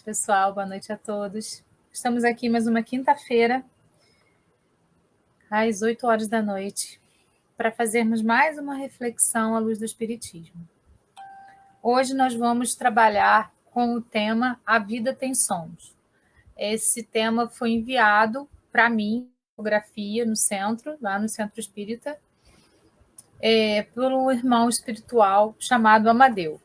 pessoal. Boa noite a todos. Estamos aqui mais uma quinta-feira, às 8 horas da noite, para fazermos mais uma reflexão à luz do Espiritismo. Hoje nós vamos trabalhar com o tema A Vida Tem Sons. Esse tema foi enviado para mim, fotografia no centro, lá no Centro Espírita, por um irmão espiritual chamado Amadeu.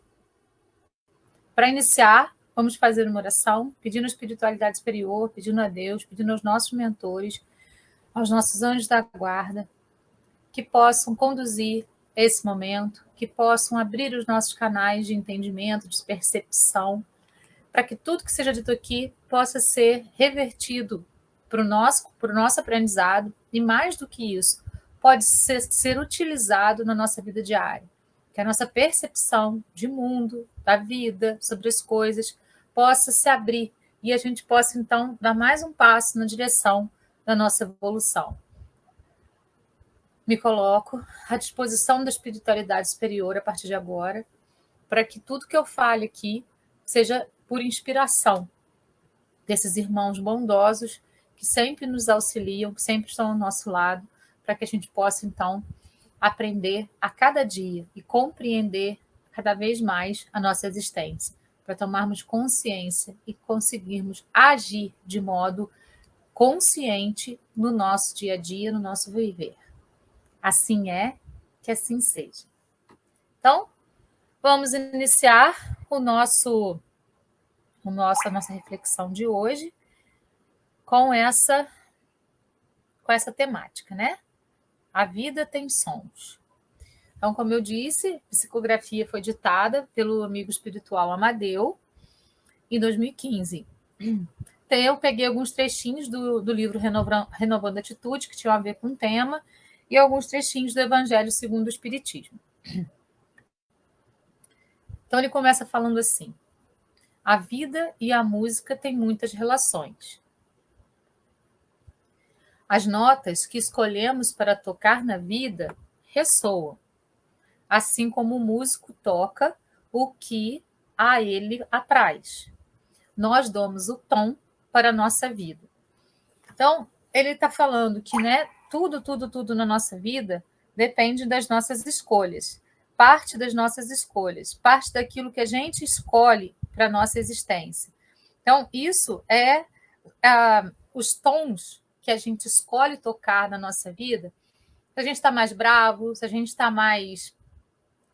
Para iniciar, vamos fazer uma oração, pedindo a espiritualidade superior, pedindo a Deus, pedindo aos nossos mentores, aos nossos anjos da guarda, que possam conduzir esse momento, que possam abrir os nossos canais de entendimento, de percepção, para que tudo que seja dito aqui possa ser revertido para o nosso aprendizado e, mais do que isso, pode ser utilizado na nossa vida diária. Que a nossa percepção de mundo, da vida, sobre as coisas, possa se abrir e a gente possa, então, dar mais um passo na direção da nossa evolução. Me coloco à disposição da espiritualidade superior a partir de agora, para que tudo que eu fale aqui seja por inspiração desses irmãos bondosos que sempre nos auxiliam, que sempre estão ao nosso lado, para que a gente possa, então, aprender a cada dia e compreender cada vez mais a nossa existência, para tomarmos consciência e conseguirmos agir de modo consciente no nosso dia a dia, no nosso viver. Assim é, que assim seja. Então, vamos iniciar a nossa reflexão de hoje com essa temática, né? A vida tem sons. Então, como eu disse, a psicografia foi ditada pelo amigo espiritual Amadeu em 2015. Então, eu peguei alguns trechinhos do livro Renovando a Atitude, que tinham a ver com o tema, e alguns trechinhos do Evangelho segundo o Espiritismo. Então, ele começa falando assim: a vida e a música têm muitas relações. As notas que escolhemos para tocar na vida ressoam, assim como o músico toca o que a ele apraz. Nós damos o tom para a nossa vida. Então, ele está falando que, né, tudo na nossa vida depende das nossas escolhas. Parte das nossas escolhas, parte daquilo que a gente escolhe para a nossa existência. Então, isso é os tons que a gente escolhe tocar na nossa vida. Se a gente está mais bravo, se a gente está mais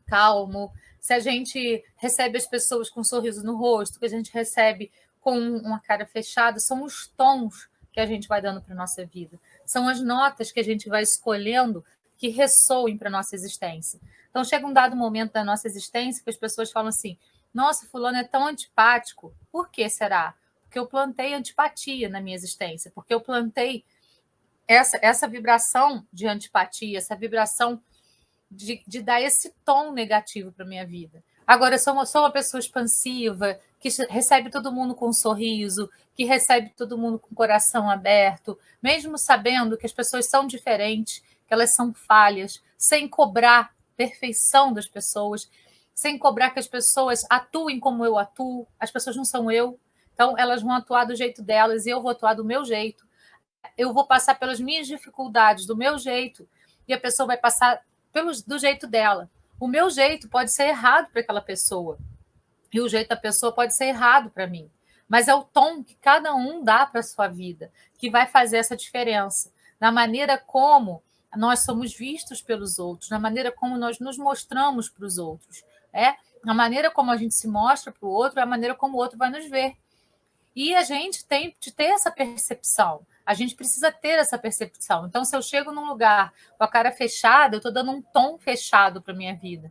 calmo, se a gente recebe as pessoas com um sorriso no rosto, que a gente recebe com uma cara fechada, são os tons que a gente vai dando para a nossa vida. São as notas que a gente vai escolhendo que ressoem para a nossa existência. Então, chega um dado momento da nossa existência que as pessoas falam assim: nossa, fulano é tão antipático. Por que será? Porque eu plantei antipatia na minha existência, porque eu plantei essa vibração de antipatia, essa vibração de dar esse tom negativo para a minha vida. Agora, eu sou uma pessoa expansiva, que recebe todo mundo com um sorriso, que recebe todo mundo com o coração aberto, mesmo sabendo que as pessoas são diferentes, que elas são falhas, sem cobrar perfeição das pessoas, sem cobrar que as pessoas atuem como eu atuo. As pessoas não são eu, então elas vão atuar do jeito delas e eu vou atuar do meu jeito. Eu vou passar pelas minhas dificuldades do meu jeito e a pessoa vai passar do jeito dela. O meu jeito pode ser errado para aquela pessoa e o jeito da pessoa pode ser errado para mim. Mas é o tom que cada um dá para a sua vida que vai fazer essa diferença. Na maneira como nós somos vistos pelos outros, na maneira como nós nos mostramos para os outros. Na maneira como a gente se mostra para o outro, é a maneira como o outro vai nos ver. E a gente tem de ter essa percepção. A gente precisa ter essa percepção. Então, se eu chego num lugar com a cara fechada, eu estou dando um tom fechado para a minha vida.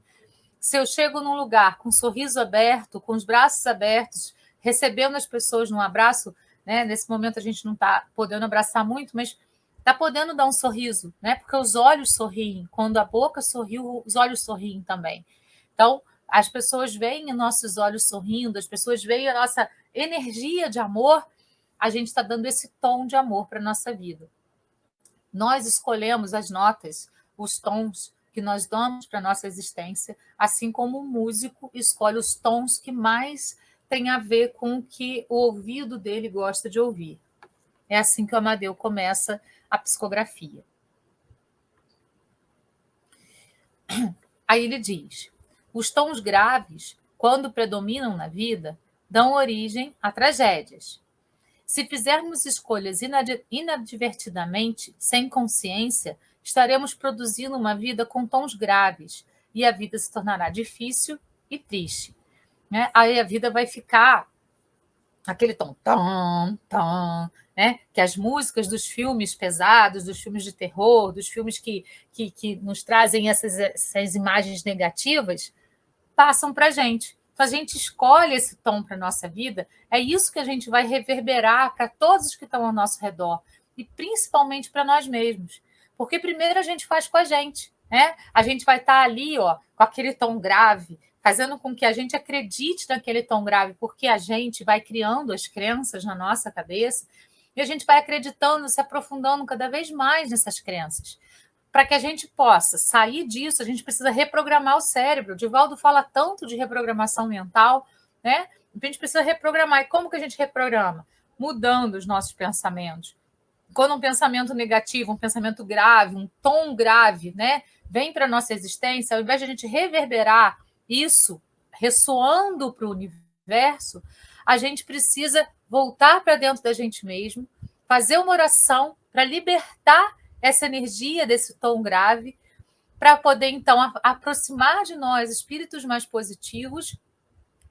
Se eu chego num lugar com um sorriso aberto, com os braços abertos, recebendo as pessoas num abraço, né? Nesse momento a gente não está podendo abraçar muito, mas está podendo dar um sorriso, né? Porque os olhos sorriem. Quando a boca sorriu, os olhos sorriem também. Então, as pessoas veem os nossos olhos sorrindo, as pessoas veem a nossa energia de amor, a gente está dando esse tom de amor para a nossa vida. Nós escolhemos as notas, os tons que nós damos para a nossa existência, assim como o músico escolhe os tons que mais tem a ver com o que o ouvido dele gosta de ouvir. É assim que o Amadeu começa a psicografia. Aí ele diz: os tons graves, quando predominam na vida, dão origem a tragédias. Se fizermos escolhas inadvertidamente, sem consciência, estaremos produzindo uma vida com tons graves e a vida se tornará difícil e triste. Né? Aí a vida vai ficar aquele tom, tom, tom, né? Que as músicas dos filmes pesados, dos filmes de terror, dos filmes que nos trazem essas imagens negativas, passam para a gente. Então, a gente escolhe esse tom para a nossa vida, é isso que a gente vai reverberar para todos os que estão ao nosso redor, e principalmente para nós mesmos. Porque primeiro a gente faz com a gente, né? A gente vai estar ali, ó, com aquele tom grave, fazendo com que a gente acredite naquele tom grave, porque a gente vai criando as crenças na nossa cabeça, e a gente vai acreditando, se aprofundando cada vez mais nessas crenças. Para que a gente possa sair disso, a gente precisa reprogramar o cérebro. O Divaldo fala tanto de reprogramação mental, né? A gente precisa reprogramar. E como que a gente reprograma? Mudando os nossos pensamentos. Quando um pensamento negativo, um pensamento grave, um tom grave, né, vem para a nossa existência, ao invés de a gente reverberar isso, ressoando para o universo, a gente precisa voltar para dentro da gente mesmo, fazer uma oração para libertar essa energia desse tom grave, para poder, então, aproximar de nós espíritos mais positivos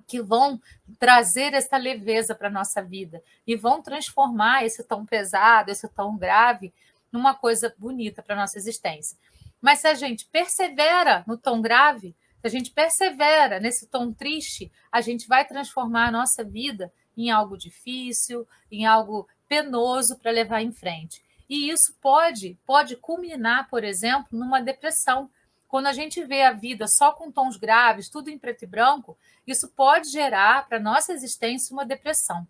que vão trazer essa leveza para a nossa vida e vão transformar esse tom pesado, esse tom grave, numa coisa bonita para a nossa existência. Mas se a gente persevera no tom grave, se a gente persevera nesse tom triste, a gente vai transformar a nossa vida em algo difícil, em algo penoso para levar em frente. E isso pode culminar, por exemplo, numa depressão. Quando a gente vê a vida só com tons graves, tudo em preto e branco, isso pode gerar para a nossa existência uma depressão,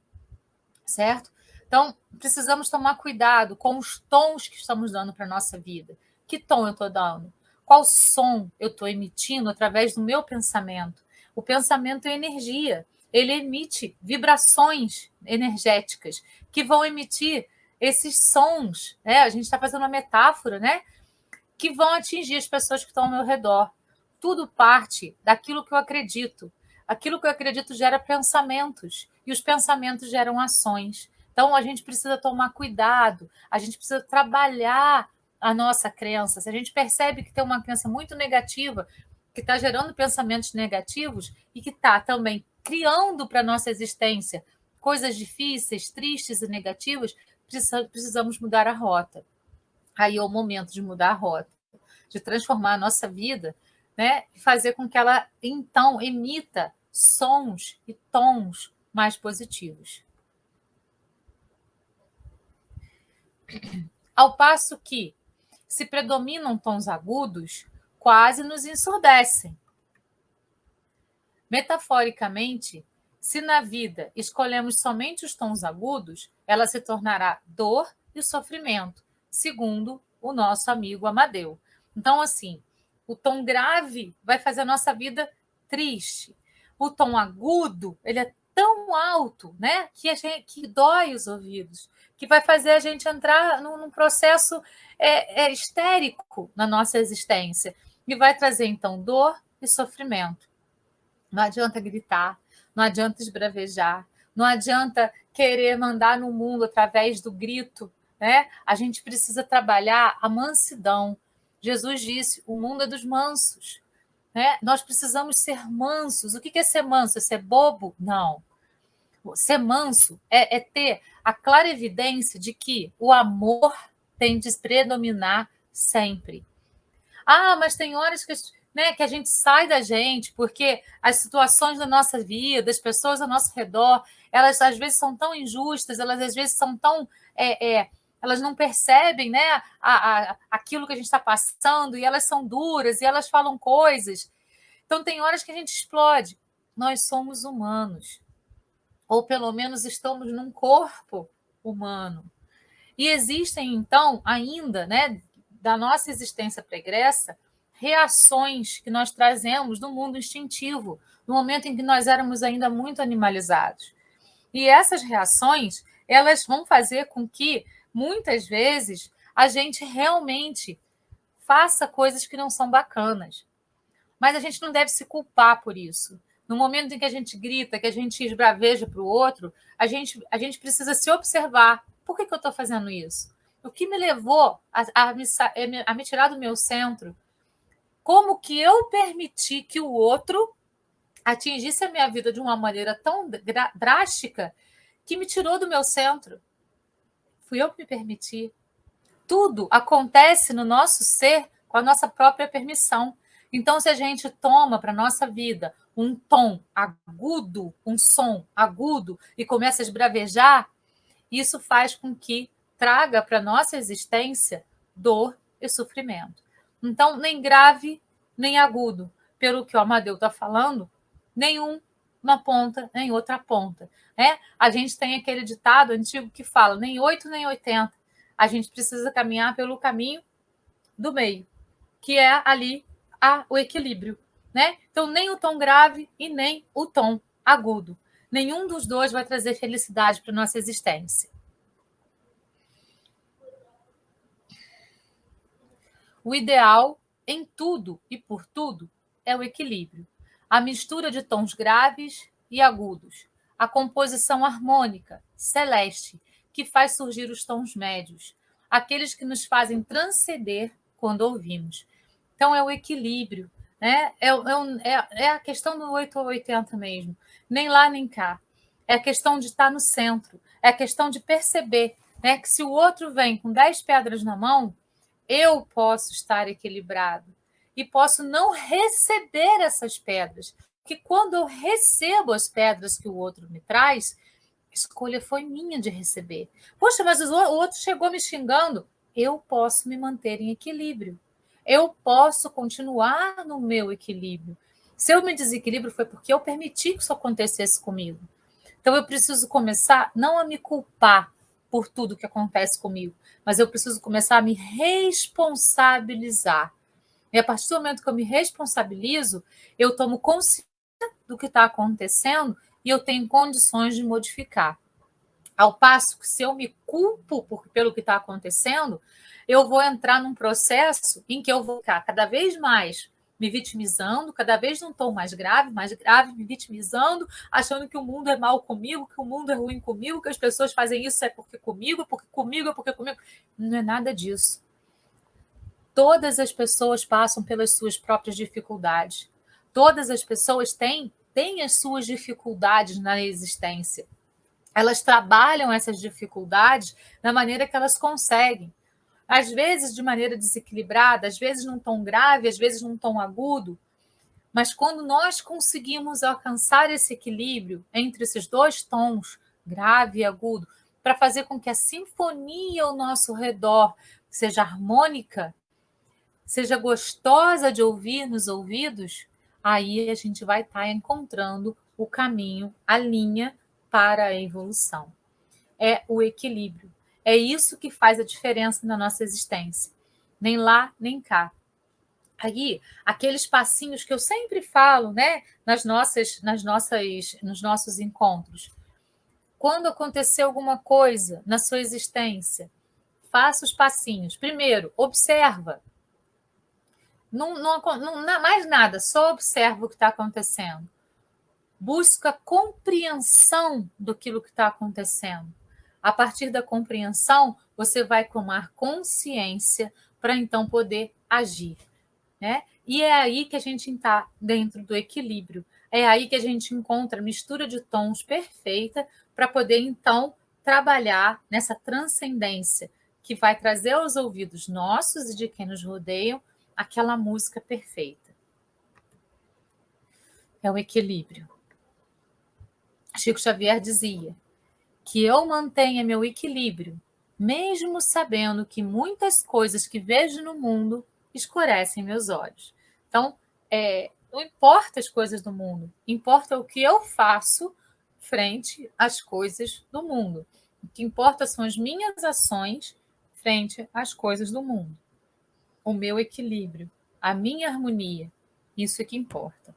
certo? Então, precisamos tomar cuidado com os tons que estamos dando para a nossa vida. Que tom eu estou dando? Qual som eu estou emitindo através do meu pensamento? O pensamento é energia. Ele emite vibrações energéticas que vão emitir esses sons. Né? A gente está fazendo uma metáfora, né? Que vão atingir as pessoas que estão ao meu redor. Tudo parte daquilo que eu acredito. Aquilo que eu acredito gera pensamentos, e os pensamentos geram ações. Então, a gente precisa tomar cuidado, a gente precisa trabalhar a nossa crença. Se a gente percebe que tem uma crença muito negativa, que está gerando pensamentos negativos e que está também criando para a nossa existência coisas difíceis, tristes e negativas, precisamos mudar a rota. Aí é o momento de mudar a rota, de transformar a nossa vida, né? E fazer com que ela, então, emita sons e tons mais positivos. Ao passo que, se predominam tons agudos, quase nos ensurdecem. Metaforicamente, se na vida escolhemos somente os tons agudos, ela se tornará dor e sofrimento, segundo o nosso amigo Amadeu. Então, assim, o tom grave vai fazer a nossa vida triste. O tom agudo, ele é tão alto, né, que dói os ouvidos, que vai fazer a gente entrar num processo histérico na nossa existência e vai trazer, então, dor e sofrimento. Não adianta gritar, não adianta esbravejar, não adianta querer mandar no mundo através do grito, né? A gente precisa trabalhar a mansidão. Jesus disse: o mundo é dos mansos. Né? Nós precisamos ser mansos. O que é ser manso? É ser bobo? Não. Ser manso é ter a clara evidência de que o amor tem de predominar sempre. Ah, mas tem horas que, né, que a gente sai da gente, porque as situações da nossa vida, as pessoas ao nosso redor, elas às vezes são tão injustas, elas às vezes são tão. Elas não percebem, né, aquilo que a gente está passando, e elas são duras, e elas falam coisas. Então, tem horas que a gente explode. Nós somos humanos. Ou, pelo menos, estamos num corpo humano. E existem, então, ainda, né, da nossa existência pregressa, reações que nós trazemos do mundo instintivo, no momento em que nós éramos ainda muito animalizados. E essas reações, elas vão fazer com que, muitas vezes, a gente realmente faça coisas que não são bacanas. Mas a gente não deve se culpar por isso. No momento em que a gente grita, que a gente esbraveja para o outro, a gente precisa se observar. Por que eu estou fazendo isso? O que me levou a me tirar do meu centro? Como que eu permiti que o outro atingisse a minha vida de uma maneira tão drástica que me tirou do meu centro? Fui eu que me permiti. Tudo acontece no nosso ser com a nossa própria permissão. Então, se a gente toma para a nossa vida um tom agudo, um som agudo, e começa a esbravejar, isso faz com que traga para a nossa existência dor e sofrimento. Então, nem grave, nem agudo. Pelo que o Amadeu está falando, nenhum uma ponta, nem outra ponta. Né? A gente tem aquele ditado antigo que fala nem 8 nem 80. A gente precisa caminhar pelo caminho do meio, que é ali o equilíbrio. Né? Então, nem o tom grave e nem o tom agudo. Nenhum dos dois vai trazer felicidade para a nossa existência. O ideal em tudo e por tudo é o equilíbrio. A mistura de tons graves e agudos. A composição harmônica, celeste, que faz surgir os tons médios. Aqueles que nos fazem transcender quando ouvimos. Então, é o equilíbrio. Né? É a questão do 8 ou 80 mesmo. Nem lá, nem cá. É a questão de estar no centro. É a questão de perceber, né, que se o outro vem com 10 pedras na mão, eu posso estar equilibrado e posso não receber essas pedras. Porque quando eu recebo as pedras que o outro me traz, a escolha foi minha de receber. Poxa, mas o outro chegou me xingando. Eu posso me manter em equilíbrio. Eu posso continuar no meu equilíbrio. Se eu me desequilibro, foi porque eu permiti que isso acontecesse comigo. Então, eu preciso começar não a me culpar por tudo que acontece comigo, mas eu preciso começar a me responsabilizar. E a partir do momento que eu me responsabilizo, eu tomo consciência do que está acontecendo e eu tenho condições de modificar. Ao passo que, se eu me culpo pelo que está acontecendo, eu vou entrar num processo em que eu vou ficar cada vez mais me vitimizando, cada vez num tom mais grave, me vitimizando, achando que o mundo é mal comigo, que o mundo é ruim comigo, que as pessoas fazem isso é porque comigo, porque comigo, é porque comigo. Não é nada disso. Todas as pessoas passam pelas suas próprias dificuldades. Todas as pessoas têm as suas dificuldades na existência. Elas trabalham essas dificuldades da maneira que elas conseguem. Às vezes de maneira desequilibrada, às vezes num tom grave, às vezes num tom agudo. Mas quando nós conseguimos alcançar esse equilíbrio entre esses dois tons, grave e agudo, para fazer com que a sinfonia ao nosso redor seja harmônica, seja gostosa de ouvir nos ouvidos, aí a gente vai estar encontrando o caminho, a linha para a evolução. É o equilíbrio. É isso que faz a diferença na nossa existência. Nem lá, nem cá. Aí, aqueles passinhos que eu sempre falo, né, nos nossos encontros. Quando acontecer alguma coisa na sua existência, faça os passinhos. Primeiro, observa. Não mais nada, só observa o que está acontecendo. Busca compreensão daquilo que está acontecendo. A partir da compreensão, você vai tomar consciência para então poder agir. Né? E é aí que a gente está dentro do equilíbrio. É aí que a gente encontra a mistura de tons perfeita para poder, então, trabalhar nessa transcendência que vai trazer aos ouvidos nossos e de quem nos rodeiam aquela música perfeita. É o equilíbrio. Chico Xavier dizia que eu mantenha meu equilíbrio, mesmo sabendo que muitas coisas que vejo no mundo escurecem meus olhos. Então, não importa as coisas do mundo, importa o que eu faço frente às coisas do mundo. O que importa são as minhas ações frente às coisas do mundo. O meu equilíbrio, a minha harmonia. Isso é que importa.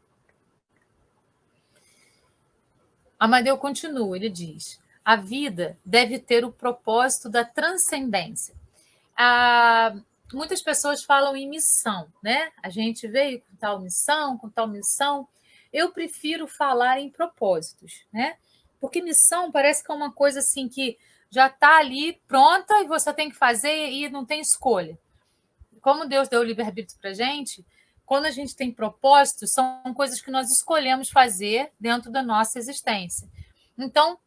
Amadeu continua, ele diz: a vida deve ter o propósito da transcendência. Muitas pessoas falam em missão, né? A gente veio com tal missão, com tal missão. Eu prefiro falar em propósitos, né? Porque missão parece que é uma coisa assim que já está ali pronta e você tem que fazer e não tem escolha. Como Deus deu o livre-arbítrio para a gente, quando a gente tem propósitos, são coisas que nós escolhemos fazer dentro da nossa existência. Então,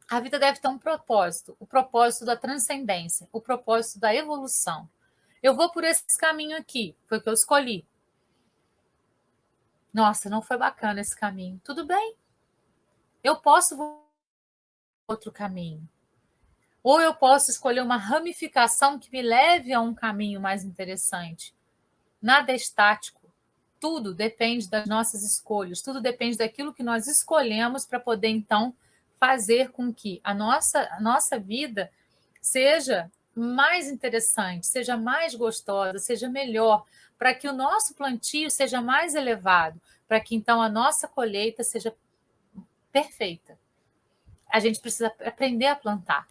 a vida deve ter um propósito, o propósito da transcendência, o propósito da evolução. Eu vou por esse caminho aqui, foi o que eu escolhi. Nossa, não foi bacana esse caminho. Tudo bem. Eu posso outro caminho. Ou eu posso escolher uma ramificação que me leve a um caminho mais interessante. Nada é estático. Tudo depende das nossas escolhas, tudo depende daquilo que nós escolhemos para poder, então, fazer com que a nossa vida seja mais interessante, seja mais gostosa, seja melhor, para que o nosso plantio seja mais elevado, para que, então, a nossa colheita seja perfeita. A gente precisa aprender a plantar.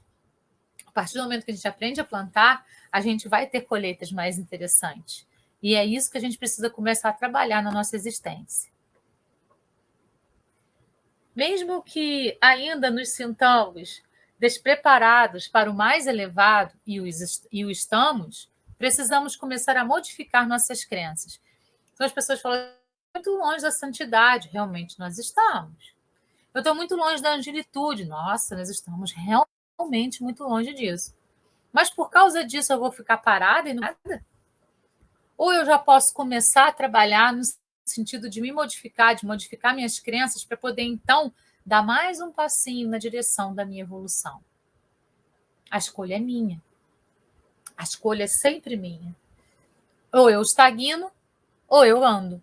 A partir do momento que a gente aprende a plantar, a gente vai ter colheitas mais interessantes. E é isso que a gente precisa começar a trabalhar na nossa existência. Mesmo que ainda nos sintamos despreparados para o mais elevado, e o estamos, precisamos começar a modificar nossas crenças. Então as pessoas falam, muito longe da santidade, realmente nós estamos. Eu estou muito longe da angelitude, nossa, nós estamos realmente muito longe disso. Mas por causa disso eu vou ficar parada e nada? Ou eu já posso começar a trabalhar no sentido de me modificar, de modificar minhas crenças para poder, então, dar mais um passinho na direção da minha evolução. A escolha é minha. A escolha é sempre minha. Ou eu estagno, ou eu ando.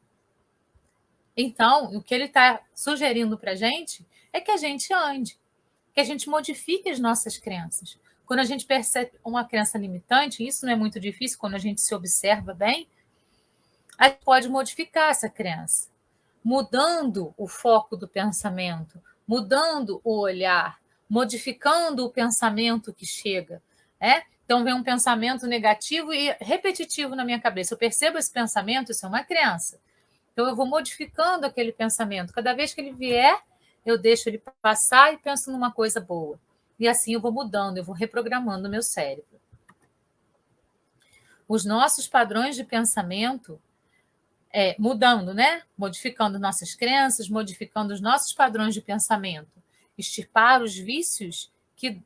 Então, o que ele está sugerindo para a gente é que a gente ande, que a gente modifique as nossas crenças. Quando a gente percebe uma crença limitante, isso não é muito difícil quando a gente se observa bem, a gente pode modificar essa crença, mudando o foco do pensamento, mudando o olhar, modificando o pensamento que chega. Então, vem um pensamento negativo e repetitivo na minha cabeça. Eu percebo esse pensamento, isso é uma crença. Então, eu vou modificando aquele pensamento. Cada vez que ele vier, eu deixo ele passar e penso numa coisa boa. E assim eu vou mudando, eu vou reprogramando o meu cérebro. Os nossos padrões de pensamento, mudando, né? Modificando nossas crenças, modificando os nossos padrões de pensamento. Extirpar os vícios que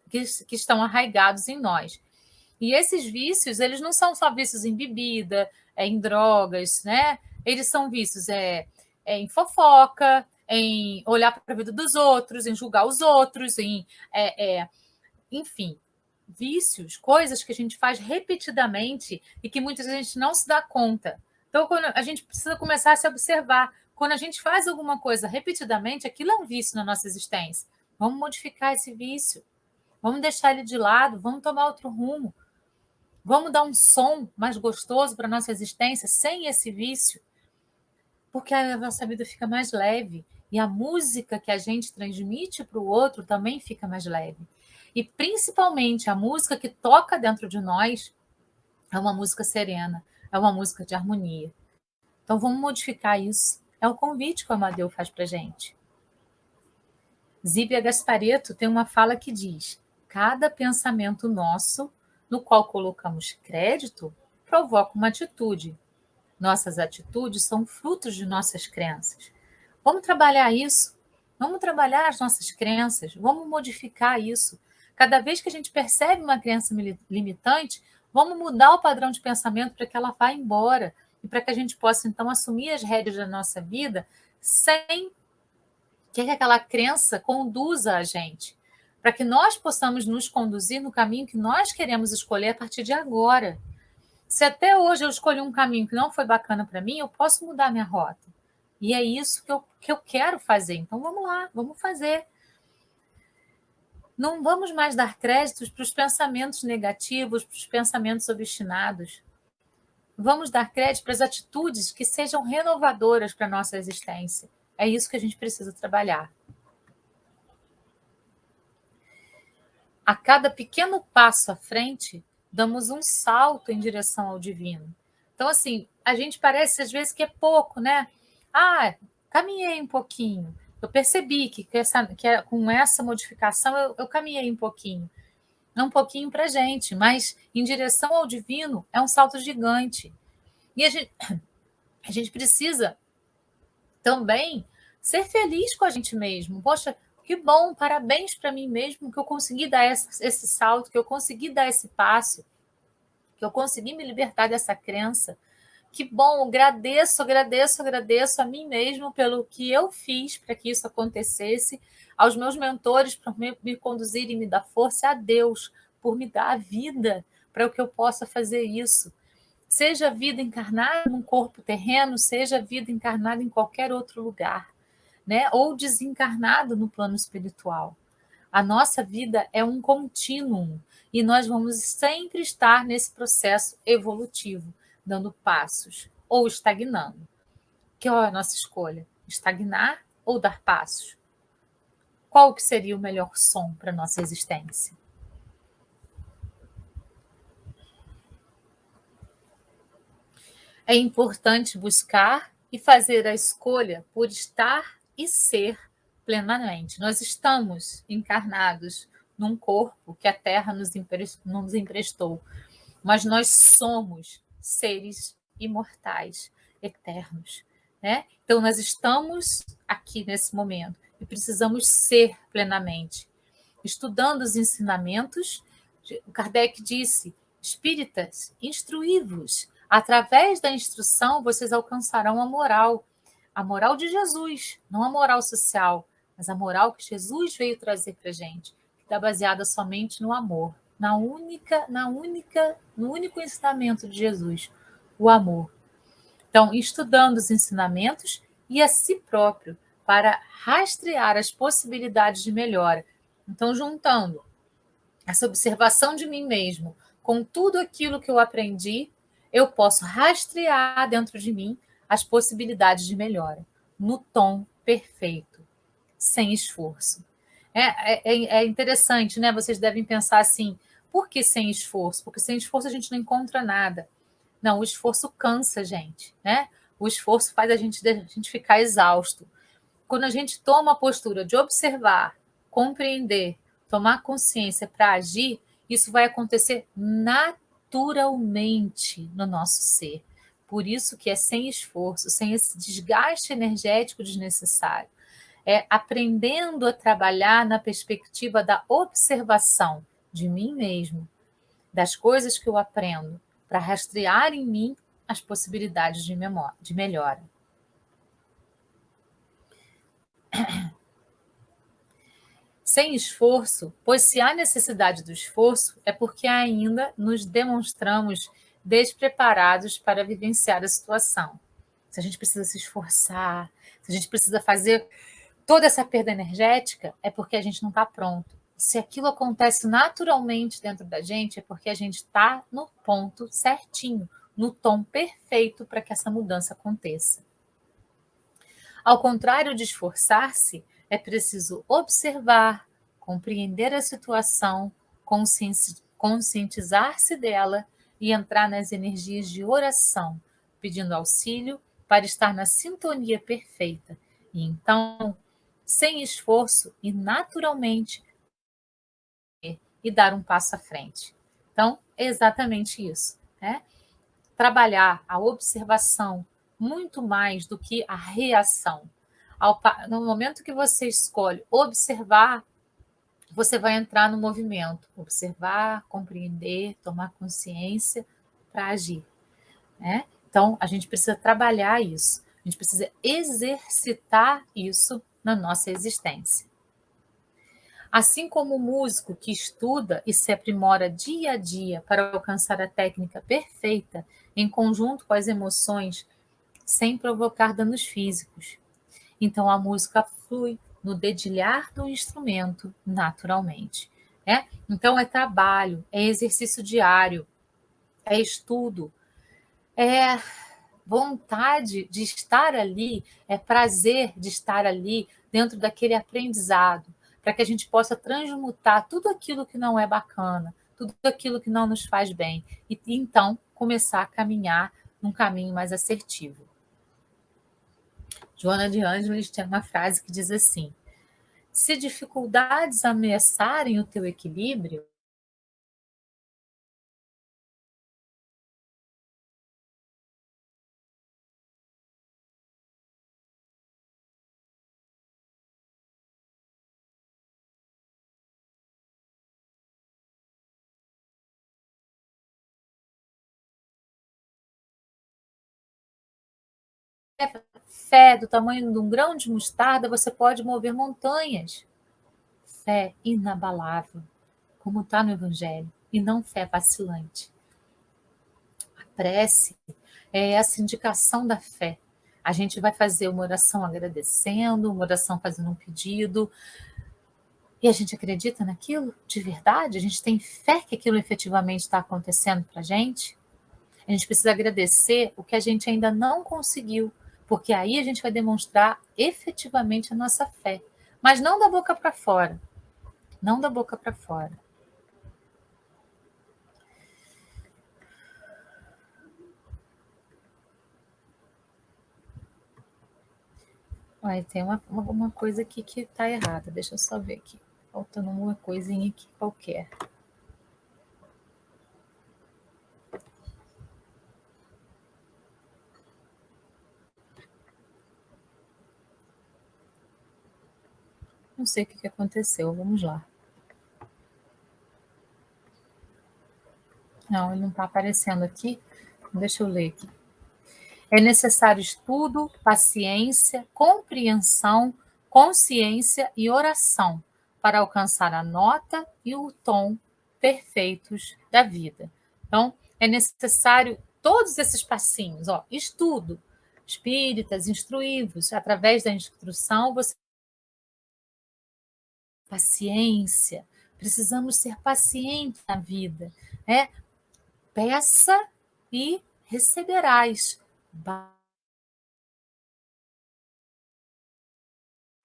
estão arraigados em nós. E esses vícios, eles não são só vícios em bebida, em drogas, né? Eles são vícios em fofoca, em olhar para a vida dos outros, em julgar os outros, enfim, vícios, coisas que a gente faz repetidamente e que muitas vezes a gente não se dá conta. Então, quando a gente precisa começar a se observar. Quando a gente faz alguma coisa repetidamente, aquilo é um vício na nossa existência. Vamos modificar esse vício. Vamos deixar ele de lado, vamos tomar outro rumo. Vamos dar um som mais gostoso para a nossa existência sem esse vício, porque a nossa vida fica mais leve e a música que a gente transmite para o outro também fica mais leve. E principalmente a música que toca dentro de nós é uma música serena, é uma música de harmonia. Então vamos modificar isso. É o convite que o Amadeu faz para a gente. Zíbia Gasparetto tem uma fala que diz: cada pensamento nosso no qual colocamos crédito, provoca uma atitude. Nossas atitudes são frutos de nossas crenças. Vamos trabalhar isso. Vamos trabalhar as nossas crenças. Vamos modificar isso. Cada vez que a gente percebe uma crença limitante, vamos mudar o padrão de pensamento para que ela vá embora e para que a gente possa, então, assumir as rédeas da nossa vida sem que aquela crença conduza a gente, para que nós possamos nos conduzir no caminho que nós queremos escolher a partir de agora. Se até hoje eu escolhi um caminho que não foi bacana para mim, eu posso mudar minha rota. E é isso que eu quero fazer. Então vamos lá, vamos fazer. Não vamos mais dar créditos para os pensamentos negativos, para os pensamentos obstinados. Vamos dar crédito para as atitudes que sejam renovadoras para a nossa existência. É isso que a gente precisa trabalhar. A cada pequeno passo à frente, damos um salto em direção ao divino. Então, assim, a gente parece às vezes que é pouco, né? Ah, caminhei um pouquinho. Eu percebi que com essa modificação eu caminhei um pouquinho. É um pouquinho para a gente, mas em direção ao divino é um salto gigante. E a gente precisa também ser feliz com a gente mesmo. Poxa, que bom, parabéns para mim mesmo que eu consegui dar esse salto, que eu consegui dar esse passo, que eu consegui me libertar dessa crença. Que bom, agradeço a mim mesmo pelo que eu fiz para que isso acontecesse, aos meus mentores por me conduzirem e me dar força, a Deus por me dar a vida para que eu possa fazer isso. Seja a vida encarnada num corpo terreno, seja a vida encarnada em qualquer outro lugar, né? Ou desencarnado no plano espiritual. A nossa vida é um contínuo e nós vamos sempre estar nesse processo evolutivo, dando passos ou estagnando. Que é a nossa escolha? Estagnar ou dar passos? Qual que seria o melhor som para a nossa existência? É importante buscar e fazer a escolha por estar e ser plenamente. Nós estamos encarnados num corpo que a Terra nos emprestou, mas nós somos seres imortais, eternos, né? Então nós estamos aqui nesse momento e precisamos ser plenamente. Estudando os ensinamentos, Kardec disse: espíritas, instruí-vos. Através da instrução, vocês alcançarão a moral de Jesus, não a moral social, mas a moral que Jesus veio trazer para a gente, que está baseada somente no amor, no único ensinamento de Jesus, o amor. Então, estudando os ensinamentos e a si próprio para rastrear as possibilidades de melhora. Então, juntando essa observação de mim mesmo com tudo aquilo que eu aprendi, eu posso rastrear dentro de mim as possibilidades de melhora, no tom perfeito, sem esforço. É interessante, né? Vocês devem pensar assim, por que sem esforço? Porque sem esforço a gente não encontra nada. Não, o esforço cansa a gente, né? O esforço faz a gente ficar exausto. Quando a gente toma a postura de observar, compreender, tomar consciência para agir, isso vai acontecer naturalmente no nosso ser. Por isso que é sem esforço, sem esse desgaste energético desnecessário. É aprendendo a trabalhar na perspectiva da observação de mim mesmo, das coisas que eu aprendo, para rastrear em mim as possibilidades de melhora. Sem esforço, pois se há necessidade do esforço, é porque ainda nos demonstramos despreparados para vivenciar a situação. Se a gente precisa se esforçar, se a gente precisa fazer toda essa perda energética, é porque a gente não está pronto. Se aquilo acontece naturalmente dentro da gente, é porque a gente está no ponto certinho, no tom perfeito para que essa mudança aconteça. Ao contrário de esforçar-se, é preciso observar, compreender a situação, conscientizar-se dela e entrar nas energias de oração, pedindo auxílio para estar na sintonia perfeita. E então, sem esforço e naturalmente, e dar um passo à frente. Então, é exatamente isso, né? Trabalhar a observação muito mais do que a reação. No momento que você escolhe observar, você vai entrar no movimento. Observar, compreender, tomar consciência para agir, né? Então, a gente precisa trabalhar isso. A gente precisa exercitar isso na nossa existência. Assim como o músico que estuda e se aprimora dia a dia para alcançar a técnica perfeita, em conjunto com as emoções, sem provocar danos físicos. Então a música flui no dedilhar do instrumento naturalmente. Então é trabalho, é exercício diário, é estudo, é vontade de estar ali, é prazer de estar ali dentro daquele aprendizado, para que a gente possa transmutar tudo aquilo que não é bacana, tudo aquilo que não nos faz bem, e então começar a caminhar num caminho mais assertivo. Joana de Ângeles tem uma frase que diz assim: se dificuldades ameaçarem o teu equilíbrio, fé do tamanho de um grão de mostarda, você pode mover montanhas. Fé inabalável, como está no Evangelho, e não fé vacilante. A prece é essa indicação da fé. A gente vai fazer uma oração agradecendo, uma oração fazendo um pedido, e a gente acredita naquilo de verdade? A gente tem fé que aquilo efetivamente está acontecendo para a gente? A gente precisa agradecer o que a gente ainda não conseguiu, porque aí a gente vai demonstrar efetivamente a nossa fé. Mas não da boca para fora. Não da boca para fora. Olha, tem uma coisa aqui que está errada. Deixa eu só ver aqui. Faltando uma coisinha aqui qualquer. Não sei o que aconteceu. Vamos lá. Não, ele não está aparecendo aqui. Deixa eu ler aqui. É necessário estudo, paciência, compreensão, consciência e oração para alcançar a nota e o tom perfeitos da vida. Então, é necessário todos esses passinhos, ó, estudo, espíritas, instruí-vos, através da instrução, você paciência, precisamos ser pacientes na vida, né? Peça e receberás.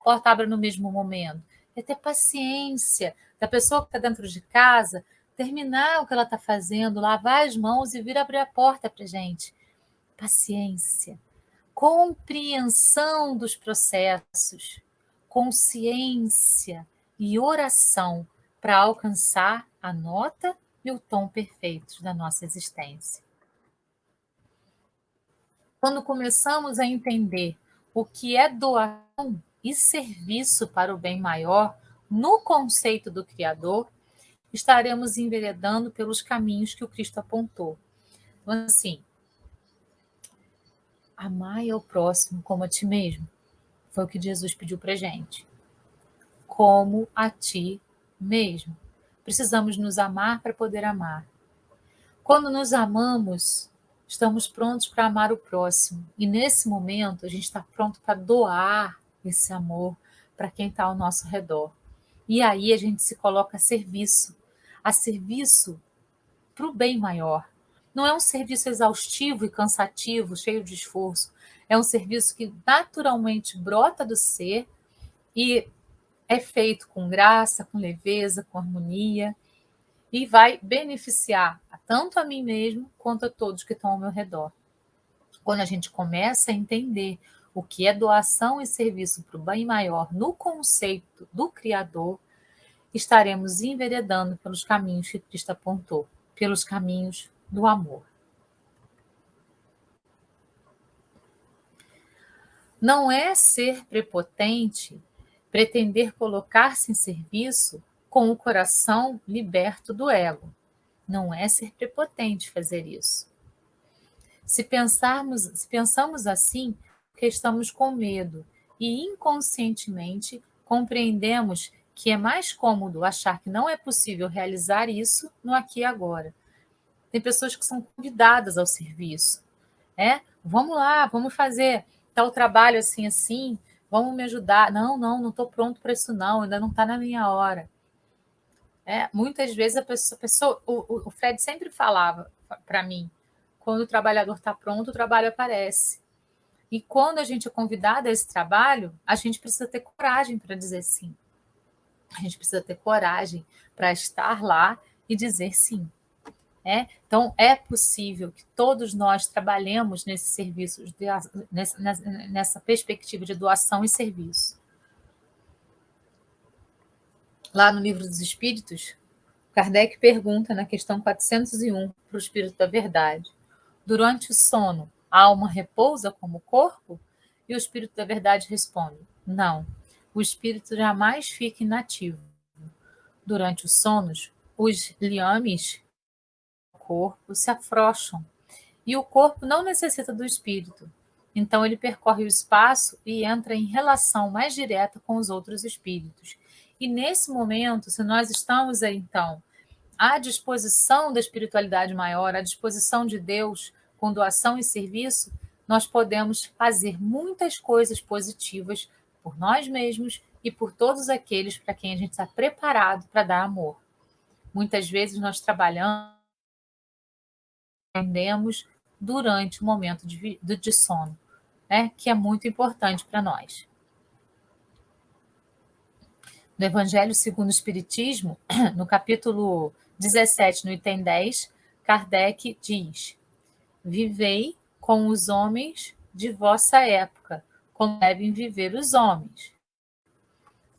Porta abre no mesmo momento. É ter paciência da pessoa que está dentro de casa terminar o que ela está fazendo, lavar as mãos e vir abrir a porta para a gente. Paciência, compreensão dos processos, consciência e oração para alcançar a nota e o tom perfeitos da nossa existência. Quando começamos a entender o que é doação e serviço para o bem maior no conceito do Criador, estaremos enveredando pelos caminhos que o Cristo apontou. Então, assim, amai ao próximo como a ti mesmo. Foi o que Jesus pediu para a gente. Como a ti mesmo. Precisamos nos amar para poder amar. Quando nos amamos, estamos prontos para amar o próximo. E nesse momento, a gente está pronto para doar esse amor para quem está ao nosso redor. E aí a gente se coloca a serviço para o bem maior. Não é um serviço exaustivo e cansativo, cheio de esforço. É um serviço que naturalmente brota do ser e é feito com graça, com leveza, com harmonia e vai beneficiar tanto a mim mesmo quanto a todos que estão ao meu redor. Quando a gente começa a entender o que é doação e serviço para o bem maior no conceito do Criador, estaremos enveredando pelos caminhos que Cristo apontou, pelos caminhos do amor. Não é ser prepotente pretender colocar-se em serviço com o coração liberto do ego. Não é ser prepotente fazer isso. Se pensamos assim, porque estamos com medo e inconscientemente compreendemos que é mais cômodo achar que não é possível realizar isso no aqui e agora. Tem pessoas que são convidadas ao serviço, né? Vamos lá, vamos fazer tal trabalho assim, assim, vamos me ajudar. Não estou pronto para isso não, ainda não está na minha hora. Muitas vezes a pessoa o Fred sempre falava para mim, Quando o trabalhador está pronto, o trabalho aparece. E quando a gente é convidado a esse trabalho, a gente precisa ter coragem para dizer sim. A gente precisa ter coragem para estar lá e dizer sim. Então, é possível que todos nós trabalhemos nesse serviço, nessa perspectiva de doação e serviço. Lá no Livro dos Espíritos, Kardec pergunta na questão 401 para o Espírito da Verdade: durante o sono, a alma repousa como o corpo? E o Espírito da Verdade responde: não, o espírito jamais fica inativo. Durante os sonos, os liames do corpo se afrouxam e o corpo não necessita do espírito. Então ele percorre o espaço e entra em relação mais direta com os outros espíritos. E nesse momento, se nós estamos então à disposição da espiritualidade maior, à disposição de Deus, com doação e serviço, nós podemos fazer muitas coisas positivas por nós mesmos e por todos aqueles para quem a gente está preparado para dar amor. Muitas vezes nós trabalhamos, aprendemos durante o momento de sono, que é muito importante para nós. No Evangelho segundo o Espiritismo, no capítulo 17, no item 10, Kardec diz: vivei com os homens de vossa época, como devem viver os homens.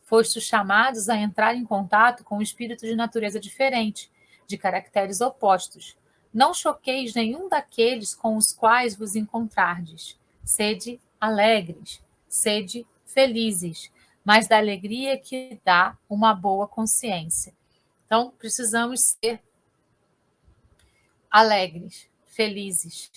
Fostes chamados a entrar em contato com espíritos de natureza diferente, de caracteres opostos. Não choqueis nenhum daqueles com os quais vos encontrardes. Sede alegres, sede felizes, mas da alegria que dá uma boa consciência. Então, precisamos ser alegres, felizes.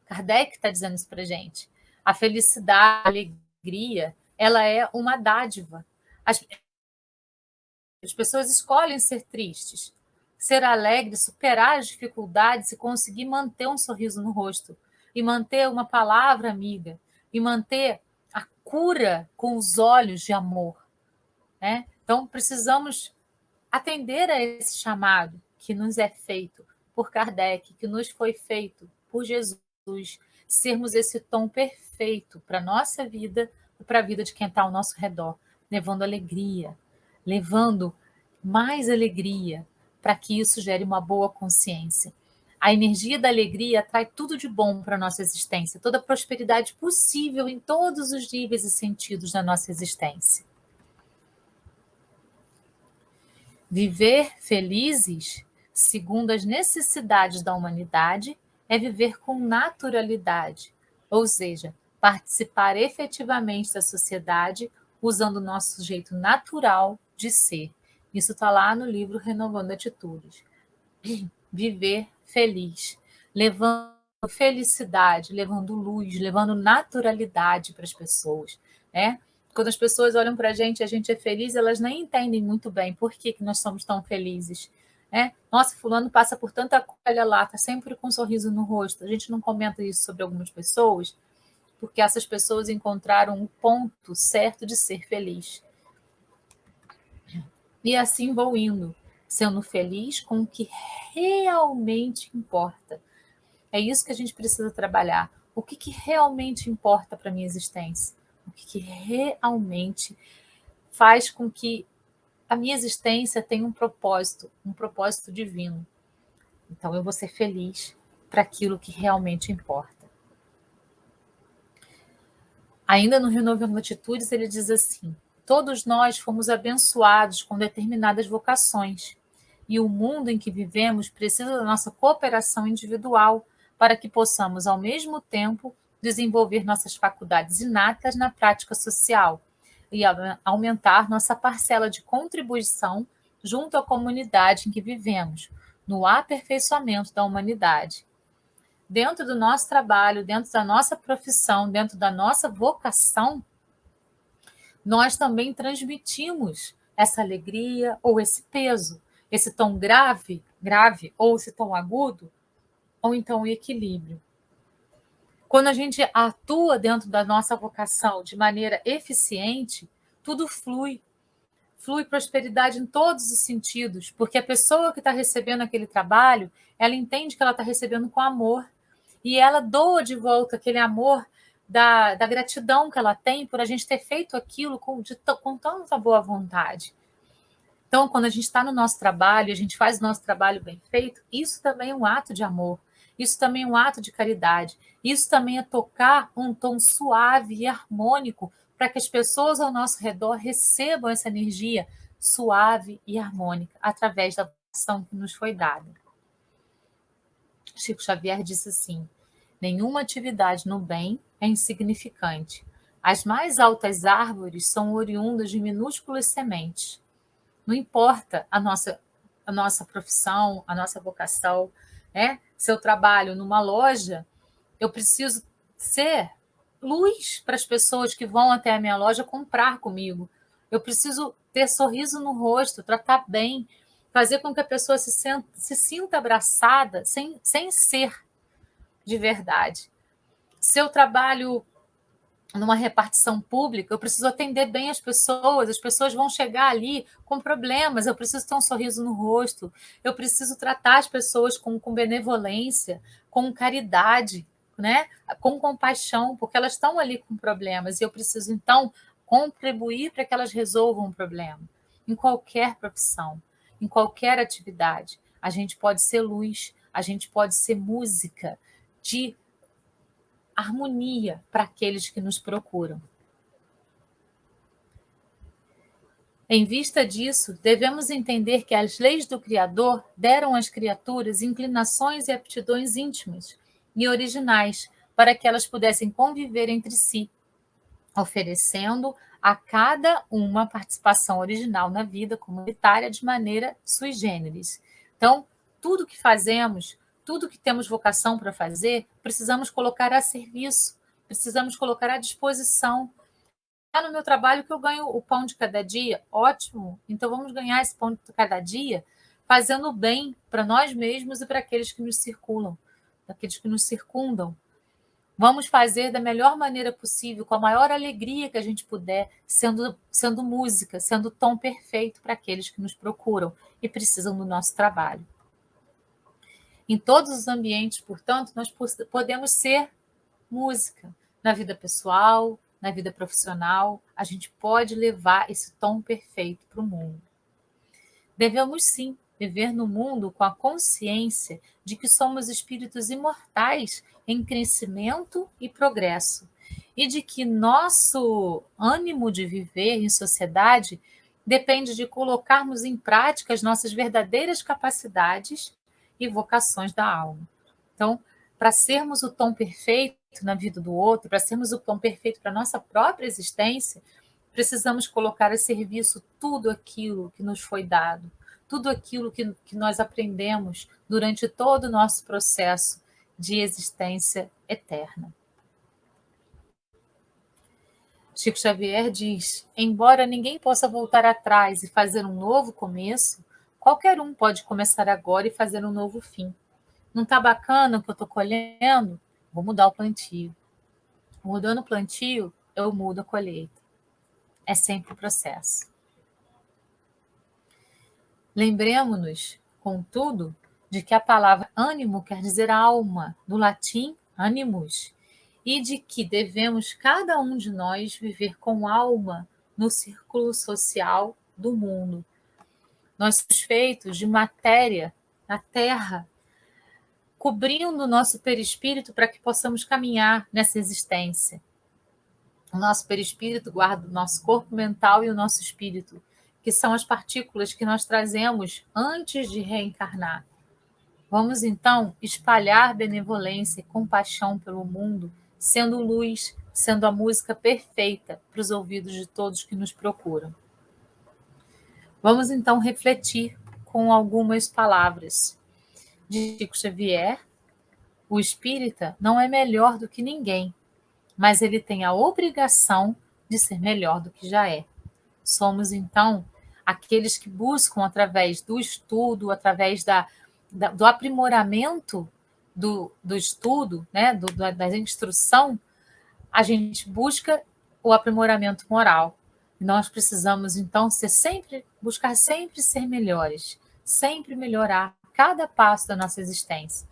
Kardec está dizendo isso para a gente. A felicidade, a alegria, ela é uma dádiva. As pessoas escolhem ser tristes, ser alegre, superar as dificuldades e conseguir manter um sorriso no rosto, e manter uma palavra amiga, e manter a cura com os olhos de amor. Então, precisamos atender a esse chamado que nos é feito por Kardec, que nos foi feito por Jesus, sermos esse tom perfeito para a nossa vida e para a vida de quem está ao nosso redor, levando alegria, levando mais alegria, para que isso gere uma boa consciência. A energia da alegria atrai tudo de bom para a nossa existência, toda a prosperidade possível em todos os níveis e sentidos da nossa existência. Viver felizes, segundo as necessidades da humanidade, é viver com naturalidade, ou seja, participar efetivamente da sociedade usando o nosso jeito natural de ser. Isso está lá no livro Renovando Atitudes. Viver feliz, levando felicidade, levando luz, levando naturalidade para as pessoas, Quando as pessoas olham para a gente é feliz, elas nem entendem muito bem por que nós somos tão felizes. Nossa, fulano passa por tanta coisa, olha lá, está sempre com um sorriso no rosto. A gente não comenta isso sobre algumas pessoas, porque essas pessoas encontraram o ponto certo de ser feliz. E assim vou indo, sendo feliz com o que realmente importa. É isso que a gente precisa trabalhar. O que realmente importa para a minha existência? O que realmente faz com que a minha existência tenha um propósito divino. Então, eu vou ser feliz para aquilo que realmente importa. Ainda no Renovando Atitudes, ele diz assim: todos nós fomos abençoados com determinadas vocações, e o mundo em que vivemos precisa da nossa cooperação individual para que possamos, ao mesmo tempo, desenvolver nossas faculdades inatas na prática social e aumentar nossa parcela de contribuição junto à comunidade em que vivemos, no aperfeiçoamento da humanidade. Dentro do nosso trabalho, dentro da nossa profissão, dentro da nossa vocação, nós também transmitimos essa alegria ou esse peso, esse tom grave, ou esse tom agudo, ou então o equilíbrio. Quando a gente atua dentro da nossa vocação de maneira eficiente, tudo flui prosperidade em todos os sentidos, porque a pessoa que está recebendo aquele trabalho, ela entende que ela está recebendo com amor, e ela doa de volta aquele amor da gratidão que ela tem por a gente ter feito aquilo com tanta boa vontade. Então, quando a gente está no nosso trabalho, a gente faz o nosso trabalho bem feito, isso também é um ato de amor, isso também é um ato de caridade, isso também é tocar um tom suave e harmônico para que as pessoas ao nosso redor recebam essa energia suave e harmônica através da ação que nos foi dada. Chico Xavier disse assim: nenhuma atividade no bem é insignificante. As mais altas árvores são oriundas de minúsculas sementes. Não importa a nossa profissão, a nossa vocação, né? Se eu trabalho numa loja, eu preciso ser luz para as pessoas que vão até a minha loja comprar comigo. Eu preciso ter sorriso no rosto, tratar bem, fazer com que a pessoa se sinta abraçada sem ser de verdade. Se eu trabalho numa repartição pública, eu preciso atender bem as pessoas vão chegar ali com problemas, eu preciso ter um sorriso no rosto, eu preciso tratar as pessoas com benevolência, com caridade, né? Com compaixão, porque elas estão ali com problemas e eu preciso, então, contribuir para que elas resolvam o problema. Em qualquer profissão, em qualquer atividade, a gente pode ser luz, a gente pode ser música de harmonia para aqueles que nos procuram. Em vista disso, devemos entender que as leis do Criador deram às criaturas inclinações e aptidões íntimas e originais para que elas pudessem conviver entre si, oferecendo a cada uma participação original na vida comunitária de maneira sui generis. Então, tudo que fazemos, tudo que temos vocação para fazer, precisamos colocar a serviço, precisamos colocar à disposição. Está no meu trabalho que eu ganho o pão de cada dia, ótimo. Então vamos ganhar esse pão de cada dia fazendo bem para nós mesmos e para aqueles que nos circulam, aqueles que nos circundam. Vamos fazer da melhor maneira possível, com a maior alegria que a gente puder, sendo música, sendo o tom perfeito para aqueles que nos procuram e precisam do nosso trabalho. Em todos os ambientes, portanto, nós podemos ser música. Na vida pessoal, na vida profissional, a gente pode levar esse tom perfeito para o mundo. Devemos, sim, viver no mundo com a consciência de que somos espíritos imortais em crescimento e progresso, e de que nosso ânimo de viver em sociedade depende de colocarmos em prática as nossas verdadeiras capacidades e vocações da alma. Então, para sermos o tom perfeito na vida do outro, para sermos o tom perfeito para a nossa própria existência, precisamos colocar a serviço tudo aquilo que nos foi dado, tudo aquilo que nós aprendemos durante todo o nosso processo de existência eterna. Chico Xavier diz: embora ninguém possa voltar atrás e fazer um novo começo, qualquer um pode começar agora e fazer um novo fim. Não está bacana o que eu estou colhendo? Vou mudar o plantio. Mudando o plantio, eu mudo a colheita. É sempre o processo. Lembremos-nos, contudo, de que a palavra ânimo quer dizer alma, do latim animus, e de que devemos cada um de nós viver com alma no círculo social do mundo. Nós somos feitos de matéria na Terra, cobrindo o nosso perispírito para que possamos caminhar nessa existência. O nosso perispírito guarda o nosso corpo mental e o nosso espírito, que são as partículas que nós trazemos antes de reencarnar. Vamos, então, espalhar benevolência e compaixão pelo mundo, sendo luz, sendo a música perfeita para os ouvidos de todos que nos procuram. Vamos, então, refletir com algumas palavras de Chico Xavier. O espírita não é melhor do que ninguém, mas ele tem a obrigação de ser melhor do que já é. Somos, então, aqueles que buscam, através do estudo, através do aprimoramento do estudo, né, da instrução, a gente busca o aprimoramento moral. Nós precisamos, então, buscar sempre ser melhores, sempre melhorar cada passo da nossa existência.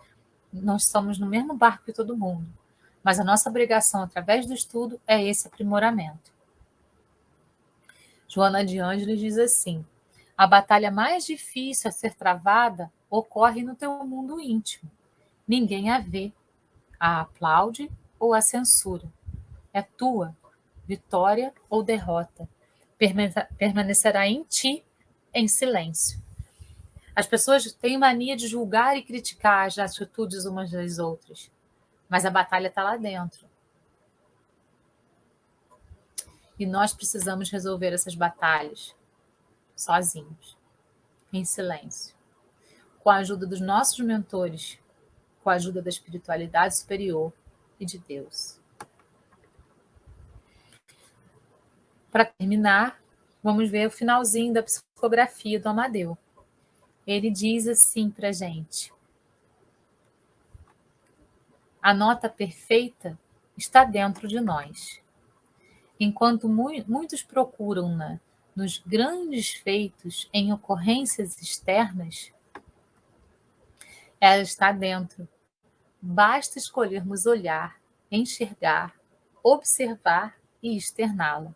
nós estamos no mesmo barco que todo mundo, mas a nossa obrigação através do estudo é esse aprimoramento. Joana de Ângeles diz assim: a batalha mais difícil a ser travada ocorre no teu mundo íntimo. Ninguém a vê, a aplaude ou a censura. É tua, vitória ou derrota. Permanecerá em ti, em silêncio. As pessoas têm mania de julgar e criticar as atitudes umas das outras, mas a batalha está lá dentro. E nós precisamos resolver essas batalhas sozinhos, em silêncio, com a ajuda dos nossos mentores, com a ajuda da espiritualidade superior e de Deus. Para terminar, vamos ver o finalzinho da psicografia do Amadeu. Ele diz assim para a gente: a nota perfeita está dentro de nós. Enquanto muitos procuram-na nos grandes feitos em ocorrências externas, ela está dentro. Basta escolhermos olhar, enxergar, observar e externá-la.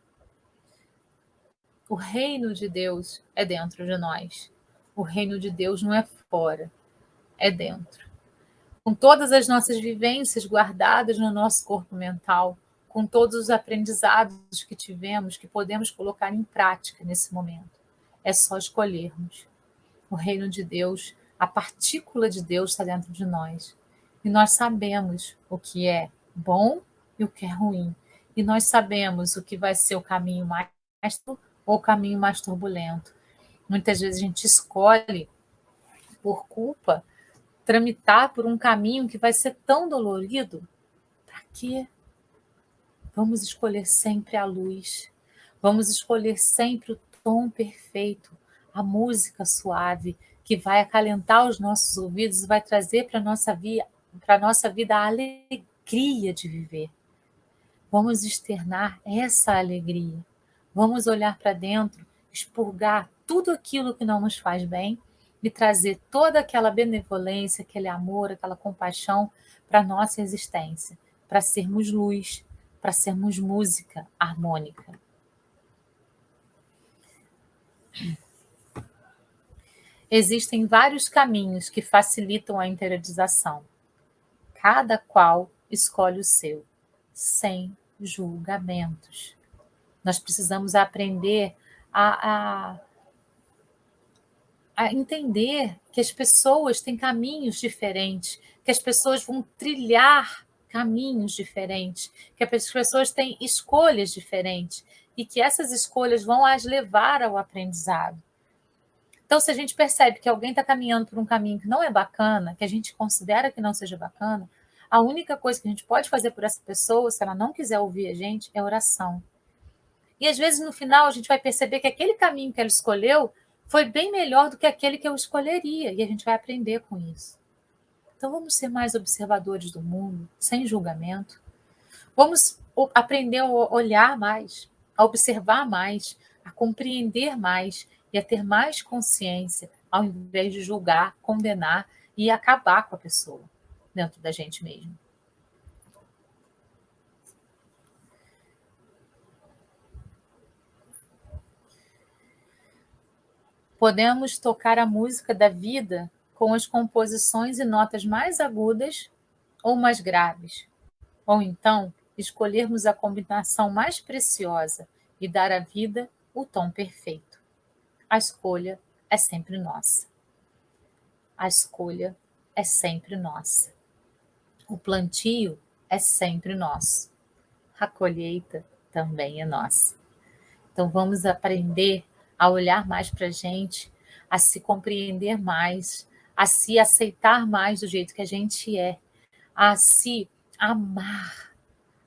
O reino de Deus é dentro de nós. O reino de Deus não é fora, é dentro. Com todas as nossas vivências guardadas no nosso corpo mental, com todos os aprendizados que tivemos, que podemos colocar em prática nesse momento. É só escolhermos. O reino de Deus, a partícula de Deus está dentro de nós. E nós sabemos o que é bom e o que é ruim. E nós sabemos o que vai ser o caminho mais ou o caminho mais turbulento. Muitas vezes a gente escolhe, por culpa, tramitar por um caminho que vai ser tão dolorido. Para quê? Vamos escolher sempre a luz. Vamos escolher sempre o tom perfeito, a música suave, que vai acalentar os nossos ouvidos e vai trazer para a nossa vida a alegria de viver. Vamos externar essa alegria. Vamos olhar para dentro, expurgar tudo aquilo que não nos faz bem e trazer toda aquela benevolência, aquele amor, aquela compaixão para a nossa existência, para sermos luz, para sermos música harmônica. Existem vários caminhos que facilitam a interiorização. Cada qual escolhe o seu, sem julgamentos. Nós precisamos aprender a entender que as pessoas têm caminhos diferentes, que as pessoas vão trilhar caminhos diferentes, que as pessoas têm escolhas diferentes e que essas escolhas vão as levar ao aprendizado. Então, se a gente percebe que alguém está caminhando por um caminho que não é bacana, que a gente considera que não seja bacana, a única coisa que a gente pode fazer por essa pessoa, se ela não quiser ouvir a gente, é oração. E às vezes no final a gente vai perceber que aquele caminho que ela escolheu foi bem melhor do que aquele que eu escolheria, e a gente vai aprender com isso. Então vamos ser mais observadores do mundo, sem julgamento. Vamos aprender a olhar mais, a observar mais, a compreender mais e a ter mais consciência, ao invés de julgar, condenar e acabar com a pessoa dentro da gente mesmo. Podemos tocar a música da vida com as composições e notas mais agudas ou mais graves, ou então escolhermos a combinação mais preciosa e dar à vida o tom perfeito. A escolha é sempre nossa. A escolha é sempre nossa. O plantio é sempre nosso. A colheita também é nossa. Então vamos aprender a olhar mais para a gente, a se compreender mais, a se aceitar mais do jeito que a gente é, a se amar,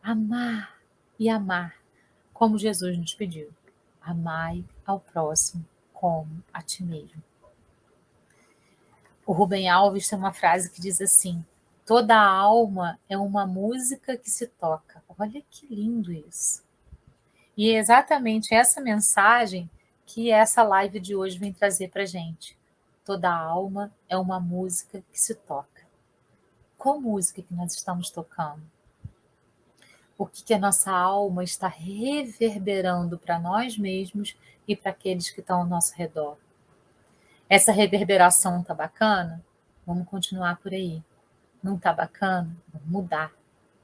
amar e amar, como Jesus nos pediu. Amai ao próximo como a ti mesmo. O Rubem Alves tem uma frase que diz assim: toda alma é uma música que se toca. Olha que lindo isso. E é exatamente essa mensagem que essa live de hoje vem trazer para a gente. Toda alma é uma música que se toca. Qual música que nós estamos tocando? O que a nossa alma está reverberando para nós mesmos e para aqueles que estão ao nosso redor? Essa reverberação está bacana? Vamos continuar por aí. Não está bacana? Vamos mudar.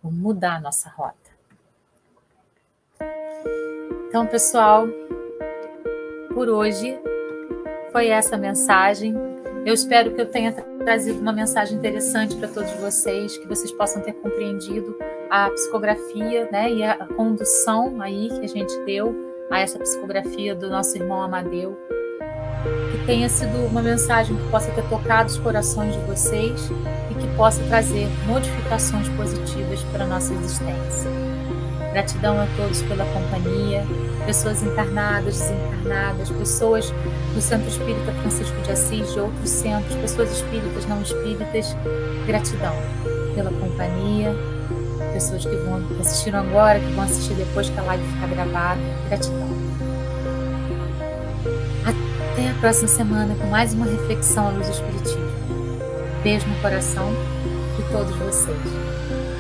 Vamos mudar a nossa rota. Então, pessoal, por hoje foi essa mensagem. Eu espero que eu tenha trazido uma mensagem interessante para todos vocês, que vocês possam ter compreendido a psicografia, né, e a condução aí que a gente deu a essa psicografia do nosso irmão Amadeu. Que tenha sido uma mensagem que possa ter tocado os corações de vocês e que possa trazer modificações positivas para a nossa existência. Gratidão a todos pela companhia, pessoas encarnadas, desencarnadas, pessoas do Centro Espírita Francisco de Assis, de outros centros, pessoas espíritas, não espíritas. Gratidão pela companhia, pessoas que assistiram agora, que vão assistir depois que a live ficar gravada. Gratidão. Até a próxima semana com mais uma reflexão à luz do Espiritismo. Beijo no coração de todos vocês.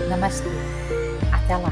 Namastê. Até lá.